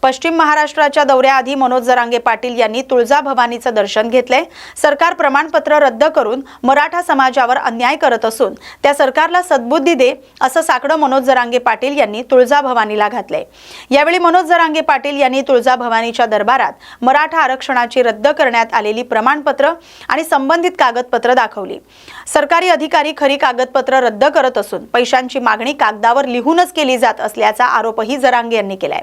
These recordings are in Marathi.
पश्चिम महाराष्ट्राच्या दौऱ्याआधी मनोज जरांगे पाटील यांनी तुळजाभवानीचं दर्शन घेतले। सरकार प्रमाणपत्र रद्द करून मराठा समाजावर अन्याय करत असून त्या सरकारला सद्बुद्धी दे असं साकडं मनोज जरांगे पाटील यांनी तुळजाभवानीला घातले। यावेळी मनोज जरांगे पाटील यांनी तुळजाभवानीच्या दरबारात मराठा आरक्षणाची रद्द करण्यात आलेली प्रमाणपत्र आणि संबंधित कागदपत्र दाखवली। सरकारी अधिकारी खरी कागदपत्र रद्द करत असून पैशांची मागणी कागदावर लिहूनच केली जात असल्याचा आरोपही जरांगे यांनी केलाय।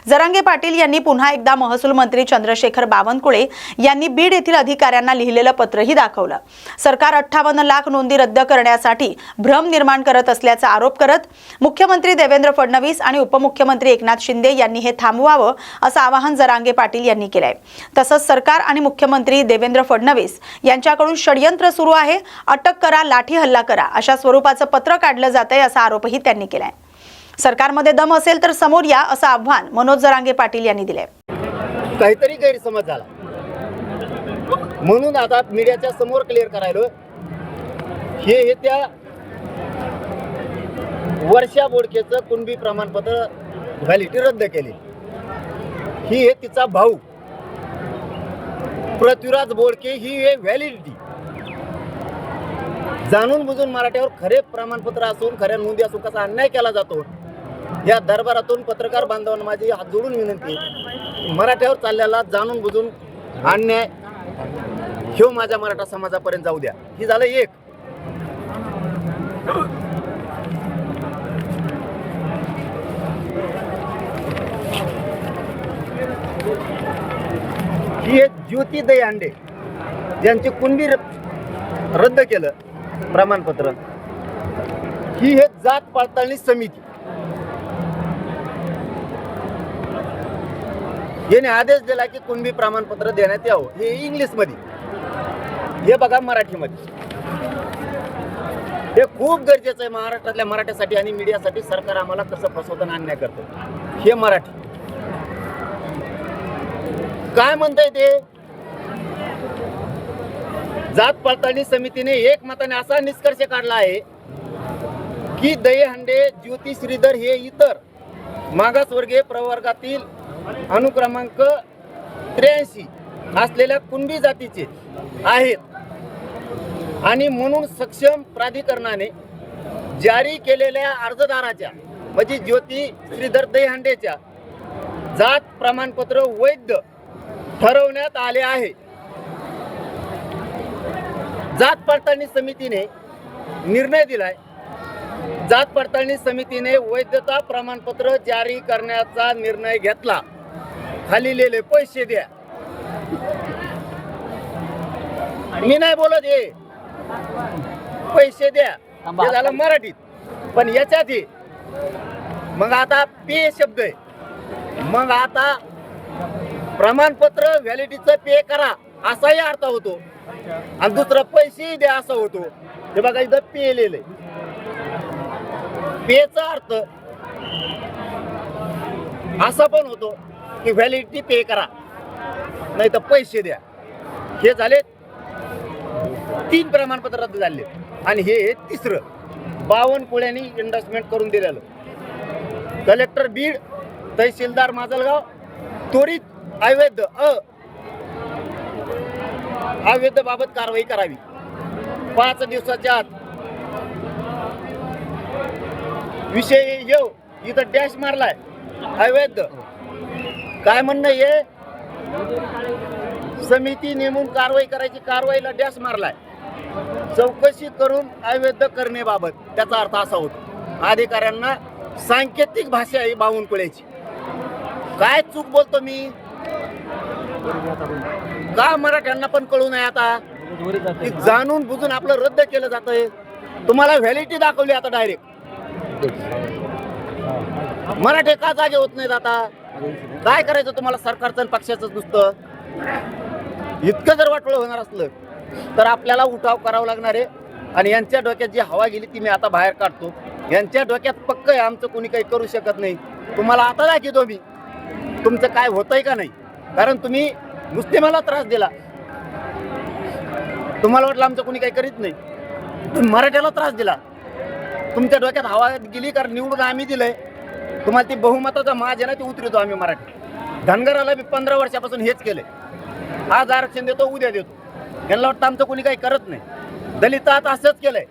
जरांगे पाटील यांनी पुन्हा एकदा महसूल मंत्री चंद्रशेखर बावनकुळे यांनी बीड येथील अधिकाऱ्यांना लिहिलेलं पत्रही दाखवलं। सरकार 58 लाख नोंदी रद्द करण्यासाठी भ्रम निर्माण करत असल्याचा आरोप करत मुख्यमंत्री देवेंद्र फडणवीस आणि उपमुख्यमंत्री एकनाथ शिंदे यांनी हे थांबवावं असं आवाहन जरांगे पाटील यांनी केलंय। तसंच सरकार आणि मुख्यमंत्री देवेंद्र फडणवीस यांच्याकडून षडयंत्र सुरू आहे, अटक करा, लाठी हल्ला करा अशा स्वरूपाचं पत्र काढलं जातंय असा आरोपही त्यांनी केलाय। सरकारमध्ये दम असेल तर समोर या असं आव्हान मनोज जरांगे पाटील यांनी दिले। काहीतरी गैरसमज झाला म्हणून आता मीडियाच्या समोर क्लिअर करायलो हे त्या वर्षा बोडकेचं कुणबी प्रमाणपत्र व्हॅलिडिटी रद्द केली। ही हे तिचा भाऊ पृथ्वीराज बोडके ही हे व्हॅलिडिटी जाणून बुजून मराठ्यावर खरे प्रमाणपत्र असून खऱ्या नोंदी असून कसा अन्याय केला जातो या दरबारातून पत्रकार बांधवांना माझी हात जोडून विनंती, मराठ्यावर चाललेला जाणून बुजून अन्याय ह्यो माझ्या मराठा समाजापर्यंत जाऊ द्या। ही झालं एक। ही ज्योती दहीहंडे ज्यांची कुणबी रद्द केलं प्रमाणपत्र, ही हे जात पडताळणी समिती याने आदेश दिला की कुणबी प्रमाणपत्र देण्यात यावं। हे इंग्लिश मध्ये, हे बघा मराठीमध्ये। हे खूप गरजेचं आहे महाराष्ट्रातल्या मराठ्यासाठी आणि मीडियासाठी। सरकार आम्हाला कसं फसवताना अन्याय करतं हे मराठी काय म्हणताय ते। जात पडताळणी समितीने एकमताने असा निष्कर्ष काढला आहे की दहीहंडे, ज्योती श्रीधर हे इतर मागासवर्गीय प्रवर्गातील अनुक्रमांक 83 असलेल्या कुणबी जातीचे आहेत आणि म्हणून सक्षम प्राधिकरणाने जारी केलेल्या अर्जदाराच्या म्हणजे ज्योती श्रीधर दहीहंडेच्या जात प्रमाणपत्र वैध ठरवण्यात आले आहे। जात पडताळणी समितीने निर्णय दिलाय। जात पडताळणी समितीने वैधता प्रमाणपत्र जारी करण्याचा निर्णय घेतला। खाली लिहिले पैसे द्या। मी नाही बोलत हे पैसे द्या, हे झालं मराठीत। पण याच्यात मग आता पे शब्द आहे, मग आता प्रमाणपत्र व्हॅलिडिटीचं पे करा असाही अर्थ होतो आणि दुसरं पैसे द्या असं होतो। हे बघा इथं पे लिहिलंय। पेचा अर्थ असा पण होतो की व्हॅलिडिटी पे करा नाही तर पैसे द्या। हे झाले 3 प्रमाणपत्र रद्द झाले आणि हे तिसरं बावनकुळ्यांनी इन्व्हेस्टमेंट करून दिलेलं। कलेक्टर बीड, तहसीलदार माजलगाव त्वरित अवैध बाबत कारवाई करावी। 5 दिवसाच्या आत विषय येऊ। इथं डॅश मारलाय अवैध काय म्हणणं हे समिती नेमून कारवाई करायची, कारवाईला डॅश मारलाय। चौकशी करून अवैध करण्याबाबत त्याचा अर्थ असा होतो अधिकाऱ्यांना सांकेतिक भाषा आहे बावनकुळ्याची। काय चूक बोलतो मी का मराठ्यांना पण कळू नये आता की जाणून बुजून आपलं रद्द केलं जातंय। तुम्हाला व्हॅलिडिटी दाखवली आता डायरेक्ट। मराठे का जागे होत नाहीत आता? काय करायचं तुम्हाला सरकारचं आणि पक्षाचं नुसतं? इतकं जर वाटोळं होणार असलं तर आपल्याला उठाव करावा लागणार आहे आणि यांच्या डोक्यात जी हवा गेली ती मी आता बाहेर काढतो। यांच्या डोक्यात पक्क आहे आमचं कोणी काही करू शकत नाही। तुम्हाला आता दाखवतो मी तुमचं काय होतंय का नाही, कारण तुम्ही नुसते मला त्रास दिला। तुम्हाला वाटलं आमचं कोणी काही करीत नाही, तुम्ही मराठ्याला त्रास दिला। तुमच्या डोक्यात हवा गेली कारण निवडून आम्ही दिलंय तुम्हाला ती बहुमताचा महाजन आहे ते उतरवतो आम्ही मराठी। धनगराला बी 15 वर्षापासून हेच केलंय। आज आरक्षण देतो, उद्या देतो, यांना वाटतं आमचं कोणी काही करत नाही। दलित आता असंच केलंय।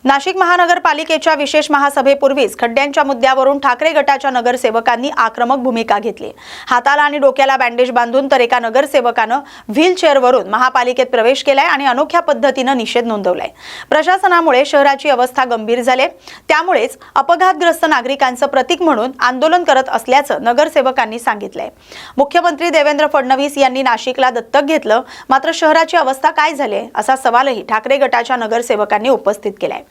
नाशिक महानगरपालिकेच्या विशेष महासभेपूर्वीच खड्ड्यांच्या मुद्द्यावरून ठाकरे गटाच्या नगरसेवकांनी आक्रमक भूमिका घेतली। हाताला आणि डोक्याला बँडेज बांधून तर एका नगरसेवकानं व्हीलचेअरवरून महापालिकेत प्रवेश केलाय आणि अनोख्या पद्धतीनं निषेध नोंदवलाय। प्रशासनामुळे शहराची अवस्था गंभीर झाली, त्यामुळेच अपघातग्रस्त नागरिकांचं प्रतीक म्हणून आंदोलन करत असल्याचं नगरसेवकांनी सांगितलंय। मुख्यमंत्री देवेंद्र फडणवीस यांनी नाशिकला दत्तक घेतलं, मात्र शहराची अवस्था काय झाली असा सवालही ठाकरे गटाच्या नगरसेवकांनी उपस्थित केलाय।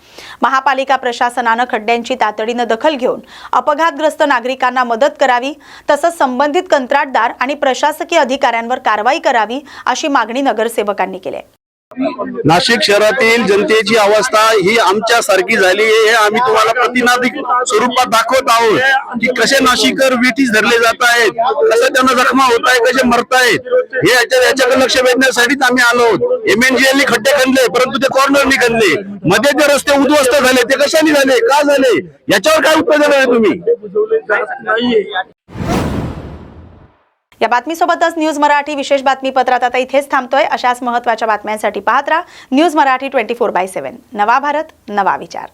महापालिका प्रशासनानं खड्ड्यांची तातडीनं दखल घेऊन अपघातग्रस्त नागरिकांना मदत करावी, तसंच संबंधित कंत्राटदार आणि प्रशासकीय अधिकाऱ्यांवर कारवाई करावी अशी मागणी नगरसेवकांनी केली आहे। नाशिक शहरातील जनतेची अवस्था ही आमच्या सारखी झाली आहे। हे आम्ही तुम्हाला प्रतिनादिक स्वरूपात दाखवत आहोत की कसे नाशिकर विटीस धरले जात आहेत, कसं त्यांना जखमा होत आहे, कसे मरत आहेत, हे याच्याकडे लक्ष वेधण्यासाठीच आम्ही आलो आहोत। MNGL खड्डे खणले, परंतु ते कॉर्नरनी खणले। मध्ये जे रस्ते उद्ध्वस्त झाले ते कशाने झाले, का झाले, याच्यावर काय उत्तर देणार आहे तुम्ही? या बातमीसोबतच न्यूज मराठी विशेष बातमीपत्रात आता इथेच थांबतोय। अशाच महत्त्वाच्या बातम्यांसाठी पाहत राहा न्यूज मराठी 24/7। नवा भारत, नवा विचार।